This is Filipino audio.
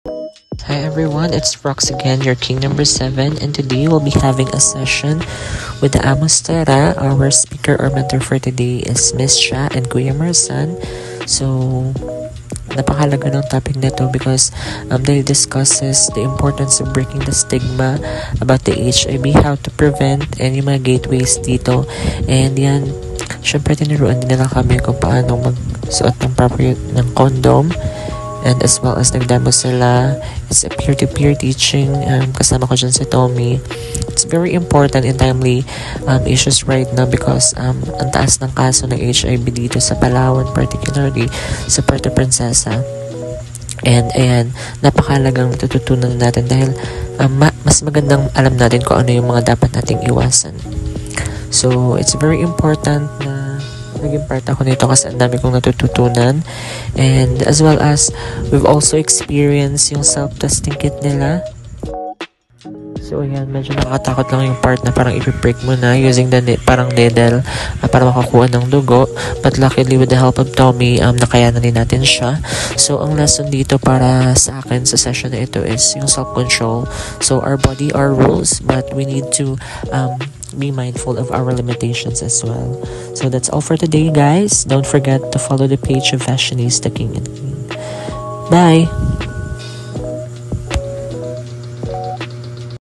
Hi everyone, it's Rox again, your king number 7, and today we'll be having a session with the Amos Tara. Our speaker or mentor for today is Miss Cha and Kuya Marsan. So, napakalaga ng topic na to because they discusses the importance of breaking the stigma about the HIV, how to prevent, and yung mga gateways dito. And yan, syempre tinuruan din nila kami kung paano magsuot ng proper ng condom. And as well as nagdemo sila. It's a peer-to-peer teaching. Kasama ko dyan si Tommy. It's very important in timely issues right now because ang taas ng kaso ng HIV dito sa Palawan, particularly sa Puerto Princesa. And ayan, napakalagang tututunan natin dahil mas magandang alam natin kung ano yung mga dapat nating iwasan. So, it's very important na naging part ako nito kasi ang dami kong natututunan. And as well as, we've also experienced yung self-testing kit nila. So ayan, medyo nakakatakot lang yung part na parang i-prick mo na using the parang needle para makakuha ng dugo. But luckily with the help of Tommy, nakayanan din natin siya. So ang lesson dito para sa akin sa session na ito is yung self-control. So our body, our rules, but we need to be mindful of our limitations as well. So that's all for today, guys. Don't forget to follow the page of Fashionista King and Queen. Bye!